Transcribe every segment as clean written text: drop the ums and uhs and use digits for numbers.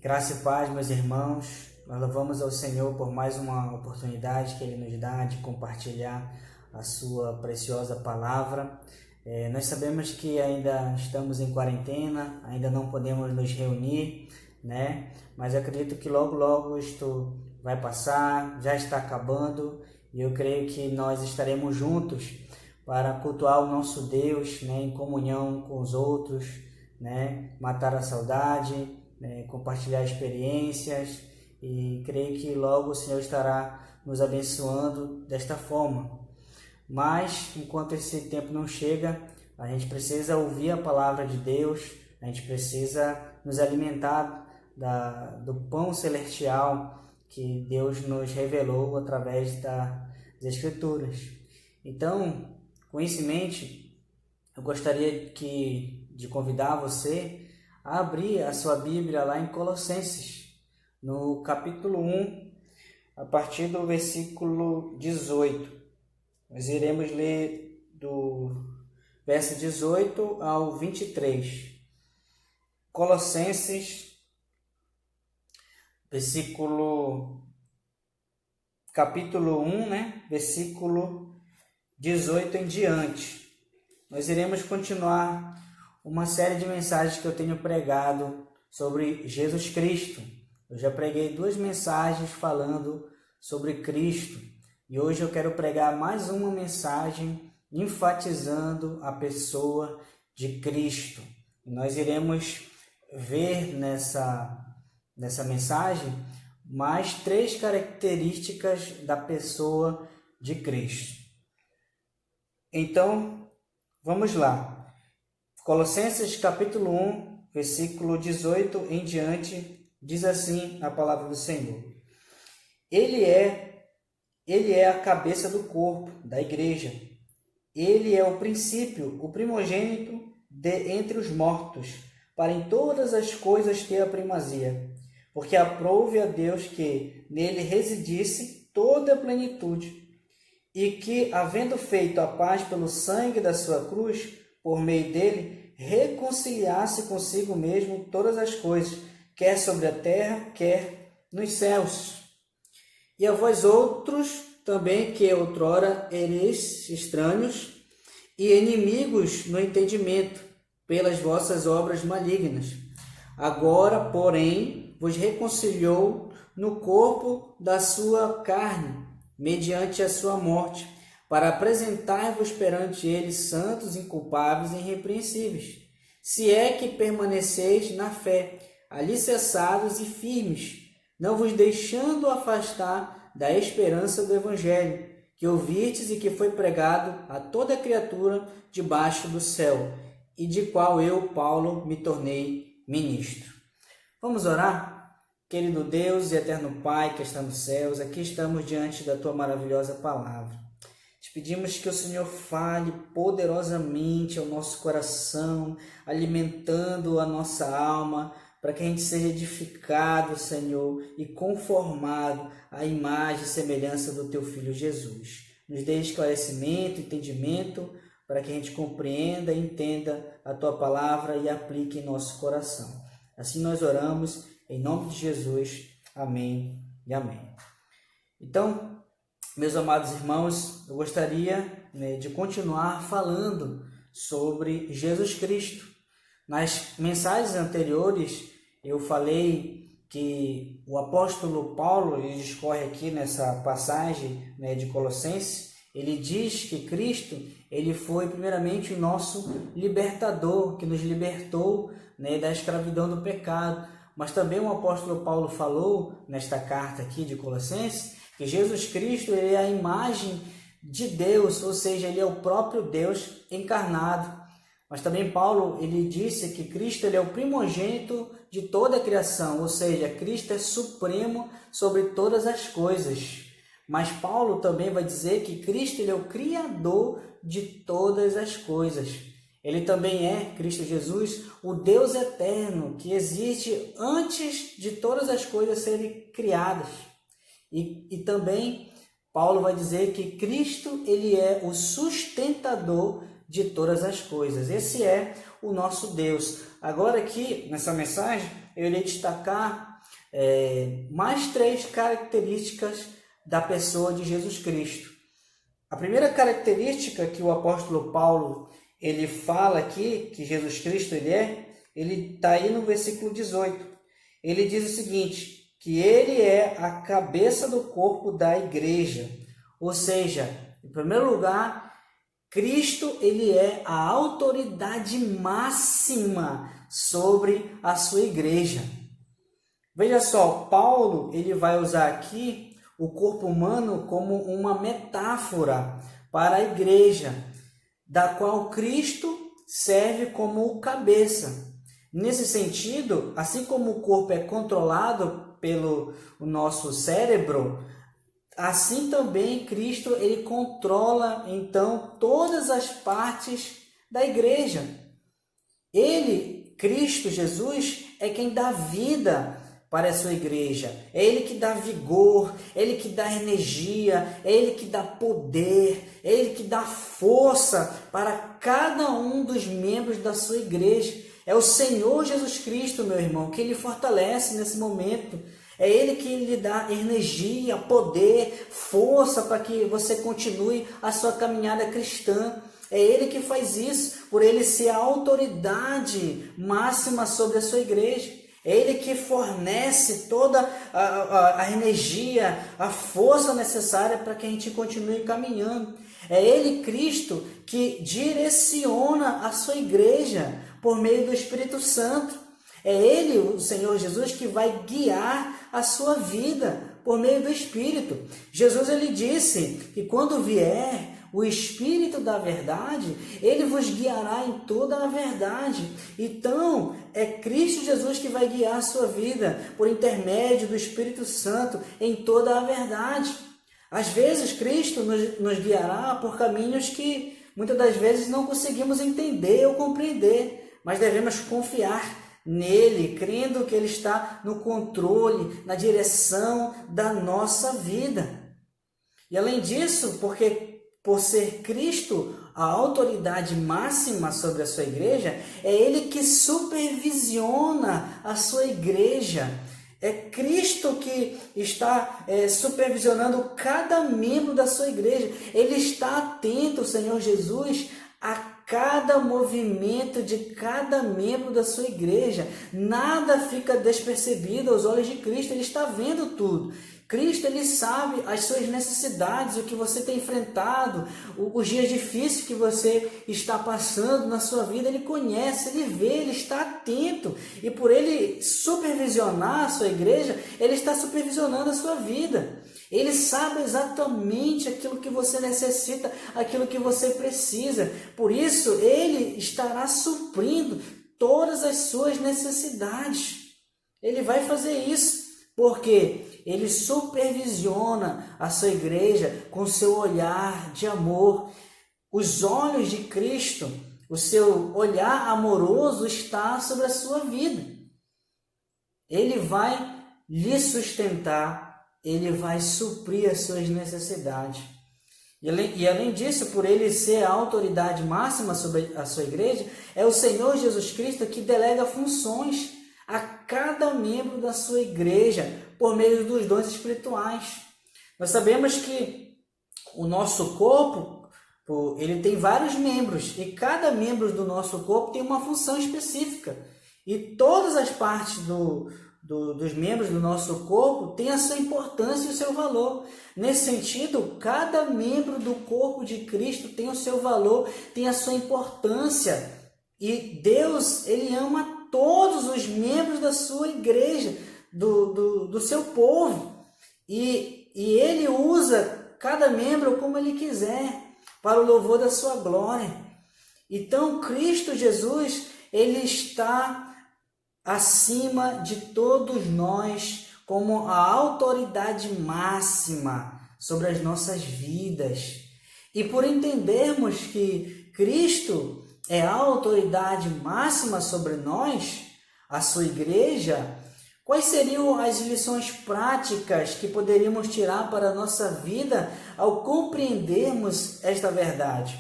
Graça e paz, meus irmãos. Nós louvamos ao Senhor por mais uma oportunidade que Ele nos dá de compartilhar a sua preciosa palavra. Nós sabemos que ainda estamos em quarentena, ainda não podemos nos reunir, né? Mas eu acredito que logo, logo isto vai passar, já está acabando, e eu creio que nós estaremos juntos para cultuar o nosso Deus, né? Em comunhão com os outros, né? Matar a saudade, compartilhar experiências, e creio que logo o Senhor estará nos abençoando desta forma. Mas enquanto esse tempo não chega, a gente precisa ouvir a palavra de Deus, a gente precisa nos alimentar do pão celestial que Deus nos revelou através das Escrituras. Então, com isso em mente, eu gostaria de convidar você a abrir a sua Bíblia lá em Colossenses, no capítulo 1, a partir do versículo 18. Nós iremos ler do verso 18 ao 23. Colossenses, capítulo 1, versículo 18 em diante. Nós iremos continuar uma série de mensagens que eu tenho pregado sobre Jesus Cristo. Eu já preguei 2 mensagens falando sobre Cristo, e hoje eu quero pregar mais uma mensagem enfatizando a pessoa de Cristo. E nós iremos ver nessa mensagem mais 3 características da pessoa de Cristo. Então, vamos lá. Colossenses capítulo 1, versículo 18 em diante, diz assim a palavra do Senhor. Ele é a cabeça do corpo, da igreja. Ele é o princípio, o primogênito entre os mortos, para em todas as coisas ter a primazia, porque aprouve a Deus que nele residisse toda a plenitude, e que, havendo feito a paz pelo sangue da sua cruz, por meio dele, reconciliasse consigo mesmo todas as coisas, quer sobre a terra, quer nos céus. E a vós outros também, que outrora ereis estranhos e inimigos no entendimento, pelas vossas obras malignas. Agora, porém, vos reconciliou no corpo da sua carne, mediante a sua morte, para apresentar-vos perante ele santos, inculpáveis e irrepreensíveis, se é que permaneceis na fé, alicerçados e firmes, não vos deixando afastar da esperança do Evangelho, que ouvistes e que foi pregado a toda criatura debaixo do céu, e de qual eu, Paulo, me tornei ministro. Vamos orar? Querido Deus e eterno Pai que está nos céus, aqui estamos diante da Tua maravilhosa palavra. Te pedimos que o Senhor fale poderosamente ao nosso coração, alimentando a nossa alma, para que a gente seja edificado, Senhor, e conformado à imagem e semelhança do Teu Filho Jesus. Nos dê esclarecimento, entendimento, para que a gente compreenda e entenda a Tua palavra e aplique em nosso coração. Assim nós oramos, em nome de Jesus. Amém e amém. Então, meus amados irmãos, eu gostaria de continuar falando sobre Jesus Cristo. Nas mensagens anteriores, eu falei que o apóstolo Paulo, ele discorre aqui nessa passagem de Colossenses, ele diz que Cristo ele foi primeiramente o nosso libertador, que nos libertou da escravidão do pecado. Mas também o apóstolo Paulo falou nesta carta aqui de Colossenses, que Jesus Cristo ele é a imagem de Deus, ou seja, ele é o próprio Deus encarnado. Mas também Paulo ele disse que Cristo ele é o primogênito de toda a criação, ou seja, Cristo é supremo sobre todas as coisas. Mas Paulo também vai dizer que Cristo ele é o criador de todas as coisas. Ele também é, Cristo Jesus, o Deus eterno que existe antes de todas as coisas serem criadas. E também Paulo vai dizer que Cristo ele é o sustentador de todas as coisas. Esse é o nosso Deus. Agora aqui, nessa mensagem, eu irei destacar mais 3 características da pessoa de Jesus Cristo. A primeira característica que o apóstolo Paulo ele fala aqui, que Jesus Cristo ele está aí no versículo 18. Ele diz o seguinte, que ele é a cabeça do corpo da igreja. Ou seja, em primeiro lugar, Cristo ele é a autoridade máxima sobre a sua igreja. Veja só, Paulo ele vai usar aqui o corpo humano como uma metáfora para a igreja, da qual Cristo serve como o cabeça. Nesse sentido, assim como o corpo é controlado pelo nosso cérebro, assim também Cristo ele controla então todas as partes da igreja. Ele, Cristo Jesus, é quem dá vida para a sua igreja. É Ele que dá vigor, é Ele que dá energia, é Ele que dá poder, é Ele que dá força para cada um dos membros da sua igreja. É o Senhor Jesus Cristo, meu irmão, que Ele fortalece nesse momento. É Ele que lhe dá energia, poder, força para que você continue a sua caminhada cristã. É Ele que faz isso, por Ele ser a autoridade máxima sobre a sua igreja. É Ele que fornece toda a energia, a força necessária para que a gente continue caminhando. É Ele, Cristo, que direciona a sua igreja por meio do Espírito Santo. É Ele, o Senhor Jesus, que vai guiar a sua vida por meio do Espírito. Jesus ele disse que quando vier o Espírito da verdade, Ele vos guiará em toda a verdade. Então, é Cristo Jesus que vai guiar a sua vida por intermédio do Espírito Santo em toda a verdade. Às vezes, Cristo nos guiará por caminhos que muitas das vezes não conseguimos entender ou compreender, mas devemos confiar nele, crendo que Ele está no controle, na direção da nossa vida. E além disso, por ser Cristo a autoridade máxima sobre a sua igreja, é Ele que supervisiona a sua igreja. É Cristo que está supervisionando cada membro da sua igreja. Ele está atento, o Senhor Jesus, a cada movimento de cada membro da sua igreja. Nada fica despercebido aos olhos de Cristo, Ele está vendo tudo. Cristo, Ele sabe as suas necessidades, o que você tem enfrentado, os dias difíceis que você está passando na sua vida. Ele conhece, Ele vê, Ele está atento. E por Ele supervisionar a sua igreja, Ele está supervisionando a sua vida. Ele sabe exatamente aquilo que você necessita, aquilo que você precisa. Por isso, Ele estará suprindo todas as suas necessidades. Ele vai fazer isso, porque Ele supervisiona a sua igreja com seu olhar de amor. Os olhos de Cristo, o seu olhar amoroso está sobre a sua vida. Ele vai lhe sustentar, Ele vai suprir as suas necessidades. E além disso, por Ele ser a autoridade máxima sobre a sua igreja, é o Senhor Jesus Cristo que delega funções a cada membro da sua igreja por meio dos dons espirituais. Nós sabemos que o nosso corpo, ele tem vários membros, e cada membro do nosso corpo tem uma função específica. E todas as partes dos membros do nosso corpo têm a sua importância e o seu valor. Nesse sentido, cada membro do corpo de Cristo tem o seu valor, tem a sua importância. E Deus, Ele ama todos os membros da sua igreja, do seu povo. E Ele usa cada membro como Ele quiser, para o louvor da sua glória. Então, Cristo Jesus, Ele está acima de todos nós, como a autoridade máxima sobre as nossas vidas. E por entendermos que Cristo é a autoridade máxima sobre nós, a sua igreja, quais seriam as lições práticas que poderíamos tirar para a nossa vida ao compreendermos esta verdade?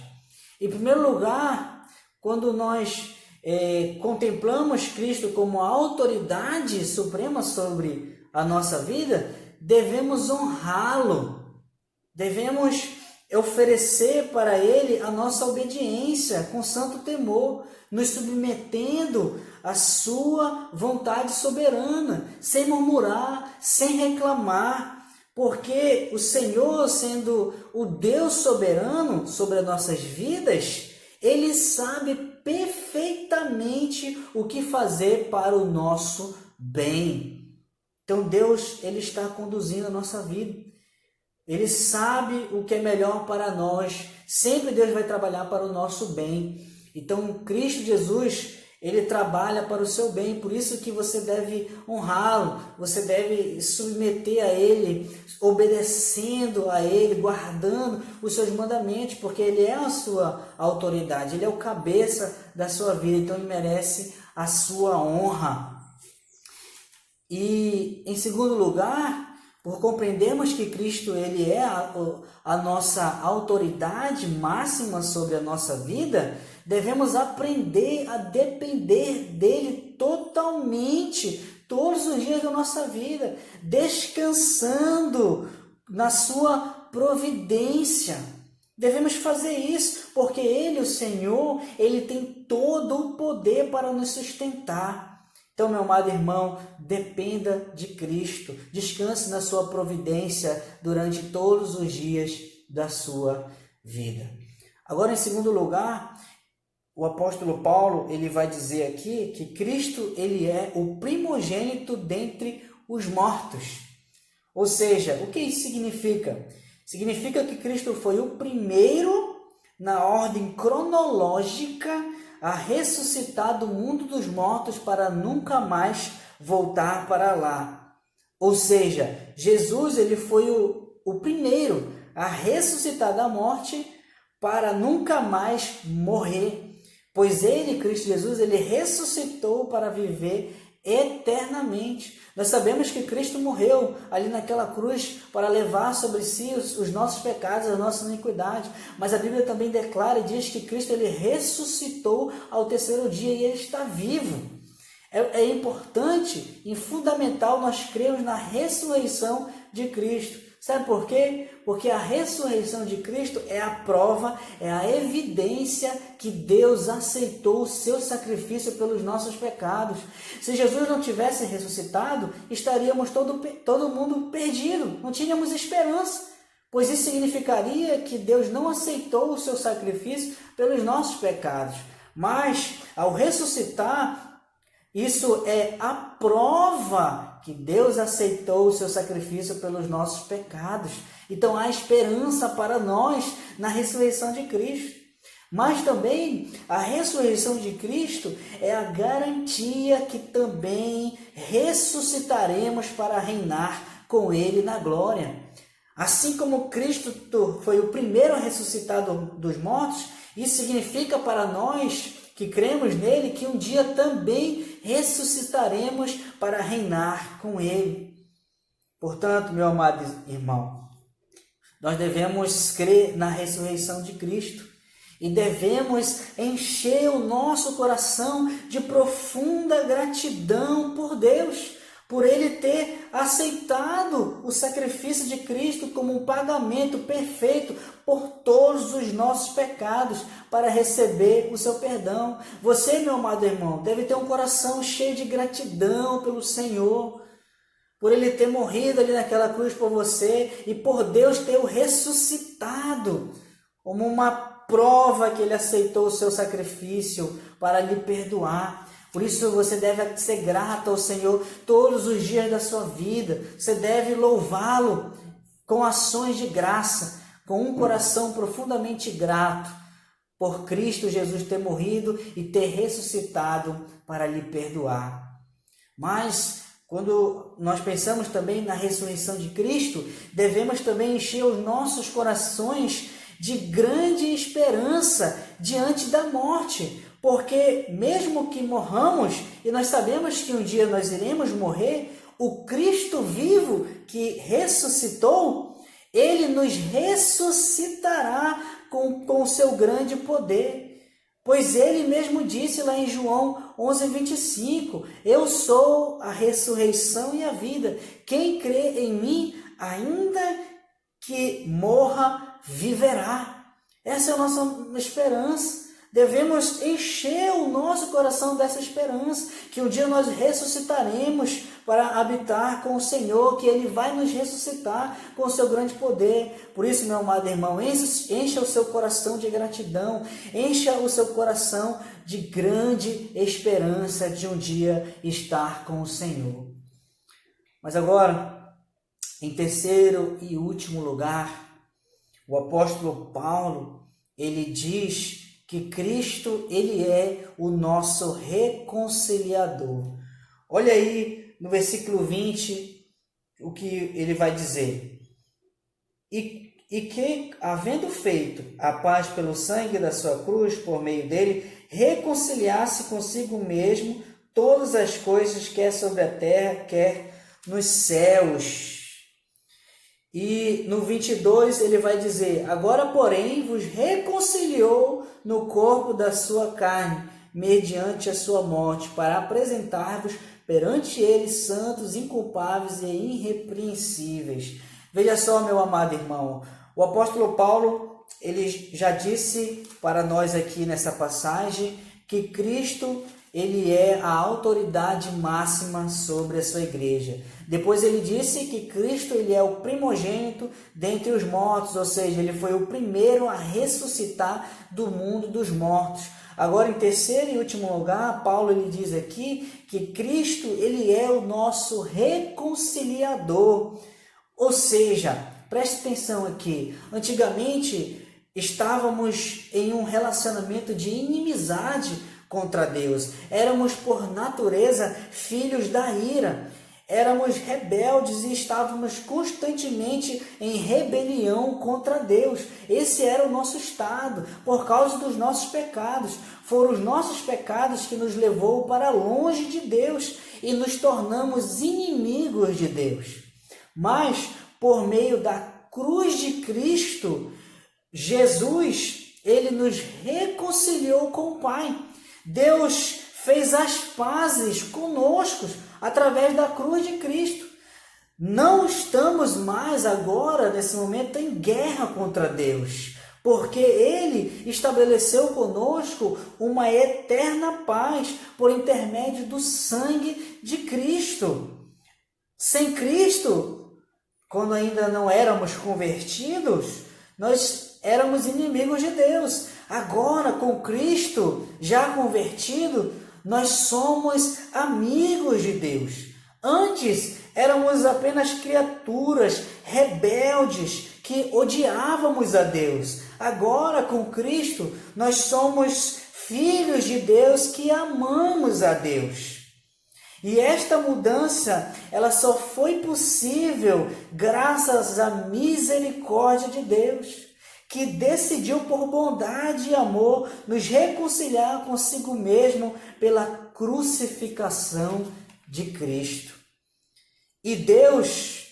Em primeiro lugar, quando nós contemplamos Cristo como a autoridade suprema sobre a nossa vida, devemos honrá-lo, devemos oferecer para Ele a nossa obediência com santo temor, nos submetendo à sua vontade soberana, sem murmurar, sem reclamar, porque o Senhor, sendo o Deus soberano sobre as nossas vidas, Ele sabe perfeitamente o que fazer para o nosso bem. Então Deus, Ele está conduzindo a nossa vida. Ele sabe o que é melhor para nós. Sempre Deus vai trabalhar para o nosso bem. Então Cristo Jesus, Ele trabalha para o seu bem. Por isso que você deve honrá-lo. Você deve submeter a Ele, obedecendo a Ele, guardando os seus mandamentos, porque Ele é a sua autoridade. Ele é o cabeça da sua vida. Então Ele merece a sua honra. E em segundo lugar, por compreendermos que Cristo Ele é a nossa autoridade máxima sobre a nossa vida, devemos aprender a depender dEle totalmente, todos os dias da nossa vida, descansando na sua providência. Devemos fazer isso, porque Ele, o Senhor, Ele tem todo o poder para nos sustentar. Então, meu amado irmão, dependa de Cristo, descanse na sua providência durante todos os dias da sua vida. Agora, em segundo lugar, o apóstolo Paulo, ele vai dizer aqui que Cristo, ele é o primogênito dentre os mortos. Ou seja, o que isso significa? Significa que Cristo foi o primeiro na ordem cronológica a ressuscitar do mundo dos mortos para nunca mais voltar para lá. Ou seja, Jesus, ele foi o primeiro a ressuscitar da morte para nunca mais morrer, pois ele, Cristo Jesus, ele ressuscitou para viver eternamente. Nós sabemos que Cristo morreu ali naquela cruz para levar sobre si os nossos pecados, a nossa iniquidade. Mas a Bíblia também declara e diz que Cristo ele ressuscitou ao terceiro dia e ele está vivo. É importante e fundamental nós crermos na ressurreição de Cristo. Sabe por quê? Porque a ressurreição de Cristo é a prova, é a evidência que Deus aceitou o seu sacrifício pelos nossos pecados. Se Jesus não tivesse ressuscitado, estaríamos todo mundo perdido, não tínhamos esperança, pois isso significaria que Deus não aceitou o seu sacrifício pelos nossos pecados. Mas, ao ressuscitar, isso é a prova que Deus aceitou o seu sacrifício pelos nossos pecados. Então há esperança para nós na ressurreição de Cristo. Mas também a ressurreição de Cristo é a garantia que também ressuscitaremos para reinar com Ele na glória. Assim como Cristo foi o primeiro a ressuscitar dos mortos, isso significa para nós que cremos nele, que um dia também ressuscitaremos para reinar com ele. Portanto, meu amado irmão, nós devemos crer na ressurreição de Cristo e devemos encher o nosso coração de profunda gratidão por Deus, por Ele ter aceitado o sacrifício de Cristo como um pagamento perfeito por todos os nossos pecados, para receber o seu perdão. Você, meu amado irmão, deve ter um coração cheio de gratidão pelo Senhor, por Ele ter morrido ali naquela cruz por você e por Deus ter o ressuscitado como uma prova que Ele aceitou o seu sacrifício para lhe perdoar. Por isso você deve ser grato ao Senhor todos os dias da sua vida. Você deve louvá-lo com ações de graça, com um coração profundamente grato por Cristo Jesus ter morrido e ter ressuscitado para lhe perdoar. Mas quando nós pensamos também na ressurreição de Cristo, devemos também encher os nossos corações de grande esperança diante da morte. Porque mesmo que morramos, e nós sabemos que um dia nós iremos morrer, o Cristo vivo que ressuscitou, Ele nos ressuscitará com o seu grande poder. Pois ele mesmo disse lá em João 11:25, eu sou a ressurreição e a vida. Quem crê em mim, ainda que morra, viverá. Essa é a nossa esperança. Devemos encher o nosso coração dessa esperança, que um dia nós ressuscitaremos para habitar com o Senhor, que Ele vai nos ressuscitar com o seu grande poder. Por isso, meu amado irmão, encha o seu coração de gratidão, encha o seu coração de grande esperança de um dia estar com o Senhor. Mas agora, em terceiro e último lugar, o apóstolo Paulo, ele diz que Cristo, ele é o nosso reconciliador. Olha aí no versículo 20 o que ele vai dizer. E que, havendo feito a paz pelo sangue da sua cruz, por meio dele, reconciliasse consigo mesmo todas as coisas, quer sobre a terra, quer nos céus. E no 22 ele vai dizer, agora porém vos reconciliou no corpo da sua carne, mediante a sua morte, para apresentar-vos perante ele santos, inculpáveis e irrepreensíveis. Veja só, meu amado irmão, o apóstolo Paulo, ele já disse para nós aqui nessa passagem que Cristo, ele é a autoridade máxima sobre a sua igreja. Depois ele disse que Cristo, ele é o primogênito dentre os mortos, ou seja, ele foi o primeiro a ressuscitar do mundo dos mortos. Agora, em terceiro e último lugar, Paulo ele diz aqui que Cristo, ele é o nosso reconciliador. Ou seja, preste atenção aqui, antigamente estávamos em um relacionamento de inimizade contra Deus. Éramos por natureza filhos da ira. Éramos rebeldes e estávamos constantemente em rebelião contra Deus. Esse era o nosso estado, por causa dos nossos pecados. Foram os nossos pecados que nos levou para longe de Deus e nos tornamos inimigos de Deus. Mas, por meio da cruz de Cristo, Jesus, ele nos reconciliou com o Pai. Deus fez as pazes conosco através da cruz de Cristo. Não estamos mais agora, nesse momento, em guerra contra Deus, porque Ele estabeleceu conosco uma eterna paz por intermédio do sangue de Cristo. Sem Cristo, quando ainda não éramos convertidos, nós éramos inimigos de Deus. Agora, com Cristo já convertido, nós somos amigos de Deus. Antes, éramos apenas criaturas rebeldes que odiávamos a Deus. Agora, com Cristo, nós somos filhos de Deus que amamos a Deus. E esta mudança, ela só foi possível graças à misericórdia de Deus, que decidiu por bondade e amor nos reconciliar consigo mesmo pela crucificação de Cristo. E Deus,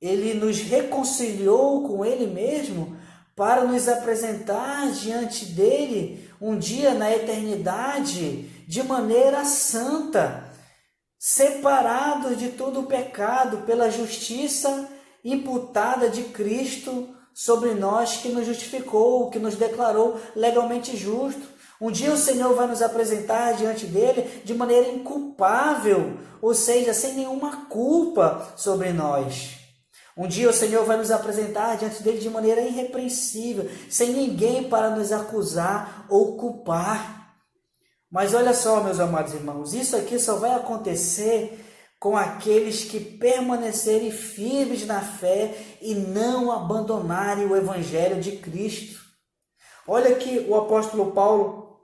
ele nos reconciliou com ele mesmo para nos apresentar diante dele um dia na eternidade de maneira santa, separados de todo o pecado pela justiça imputada de Cristo sobre nós, que nos justificou, que nos declarou legalmente justo. Um dia o Senhor vai nos apresentar diante dele de maneira inculpável, ou seja, sem nenhuma culpa sobre nós. Um dia o Senhor vai nos apresentar diante dele de maneira irrepreensível, sem ninguém para nos acusar ou culpar. Mas olha só, meus amados irmãos, isso aqui só vai acontecer com aqueles que permanecerem firmes na fé e não abandonarem o Evangelho de Cristo. Olha que o apóstolo Paulo,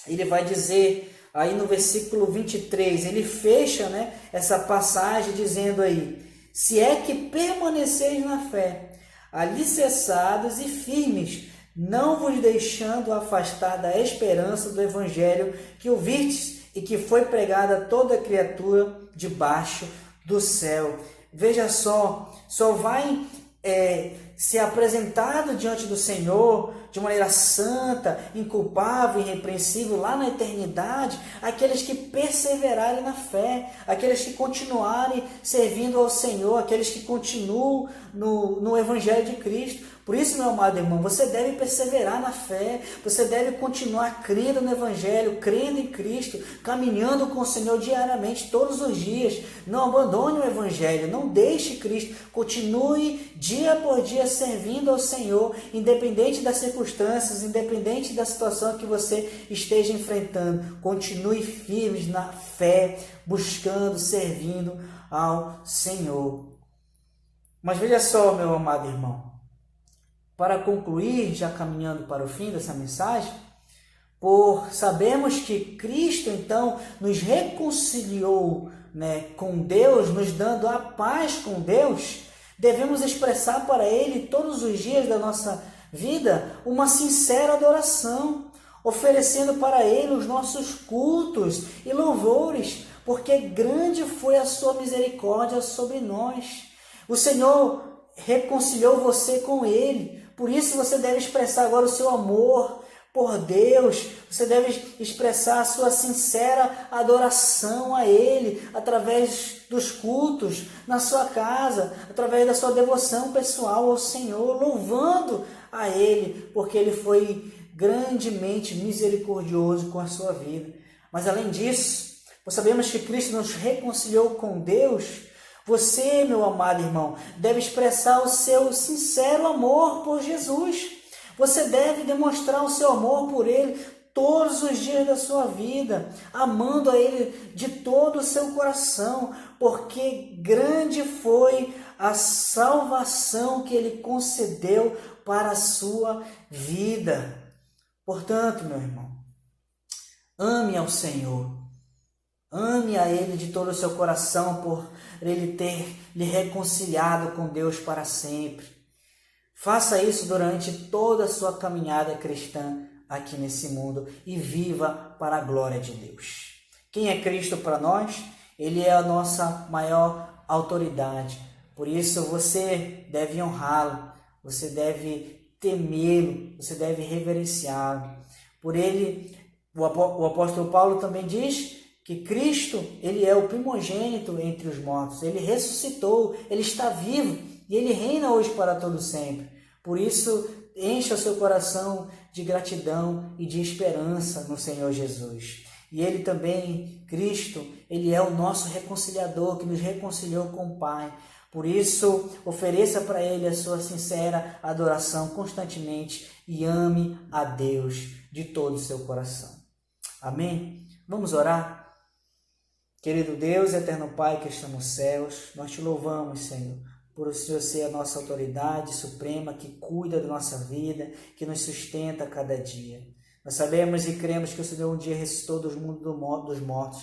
ele vai dizer aí no versículo 23, ele fecha, essa passagem dizendo aí, se é que permaneceis na fé, alicerçados e firmes, não vos deixando afastar da esperança do Evangelho que ouvistes e que foi pregada a toda criatura debaixo do céu. Veja só vai ser apresentado diante do Senhor de maneira santa, inculpável, irrepreensível, lá na eternidade, aqueles que perseverarem na fé, aqueles que continuarem servindo ao Senhor, aqueles que continuam no Evangelho de Cristo. Por isso, meu amado irmão, você deve perseverar na fé, você deve continuar crendo no Evangelho, crendo em Cristo, caminhando com o Senhor diariamente, todos os dias. Não abandone o Evangelho, não deixe Cristo, continue dia por dia servindo ao Senhor, independente das circunstâncias, independente da situação que você esteja enfrentando. Continue firmes na fé, buscando, servindo ao Senhor. Mas veja só, meu amado irmão, para concluir, já caminhando para o fim dessa mensagem, por sabermos que Cristo, então, nos reconciliou, com Deus, nos dando a paz com Deus, devemos expressar para Ele, todos os dias da nossa vida, uma sincera adoração, oferecendo para Ele os nossos cultos e louvores, porque grande foi a sua misericórdia sobre nós. O Senhor reconciliou você com Ele. Por isso você deve expressar agora o seu amor por Deus, você deve expressar a sua sincera adoração a Ele, através dos cultos na sua casa, através da sua devoção pessoal ao Senhor, louvando a Ele, porque Ele foi grandemente misericordioso com a sua vida. Mas além disso, nós sabemos que Cristo nos reconciliou com Deus. Você, meu amado irmão, deve expressar o seu sincero amor por Jesus. Você deve demonstrar o seu amor por Ele todos os dias da sua vida, amando a Ele de todo o seu coração, porque grande foi a salvação que Ele concedeu para a sua vida. Portanto, meu irmão, ame ao Senhor. Ame a Ele de todo o seu coração por Ele ter lhe reconciliado com Deus para sempre. Faça isso durante toda a sua caminhada cristã aqui nesse mundo e viva para a glória de Deus. Quem é Cristo para nós? Ele é a nossa maior autoridade. Por isso você deve honrá-lo, você deve temê-lo, você deve reverenciá-lo. Por ele, o apóstolo Paulo também diz que Cristo, Ele é o primogênito entre os mortos, Ele ressuscitou, Ele está vivo e Ele reina hoje para todo sempre. Por isso, encha o seu coração de gratidão e de esperança no Senhor Jesus. E Ele também, Cristo, Ele é o nosso reconciliador, que nos reconciliou com o Pai. Por isso, ofereça para Ele a sua sincera adoração constantemente e ame a Deus de todo o seu coração. Amém? Vamos orar? Querido Deus, eterno Pai que está nos céus, nós te louvamos, Senhor, por o Senhor ser a nossa autoridade suprema que cuida da nossa vida, que nos sustenta a cada dia. Nós sabemos e cremos que o Senhor um dia ressuscitou dos mundos dos mortos,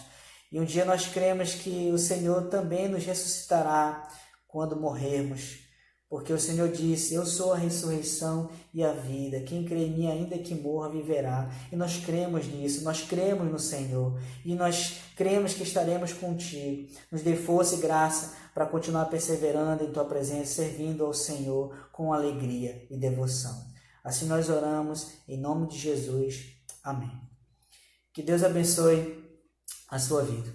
e um dia nós cremos que o Senhor também nos ressuscitará quando morrermos, porque o Senhor disse: eu sou a ressurreição e a vida, quem crê em mim ainda que morra viverá. E nós cremos nisso, nós cremos no Senhor e nós cremos que estaremos contigo. Nos dê força e graça para continuar perseverando em tua presença, servindo ao Senhor com alegria e devoção. Assim nós oramos em nome de Jesus. Amém. Que Deus abençoe a sua vida.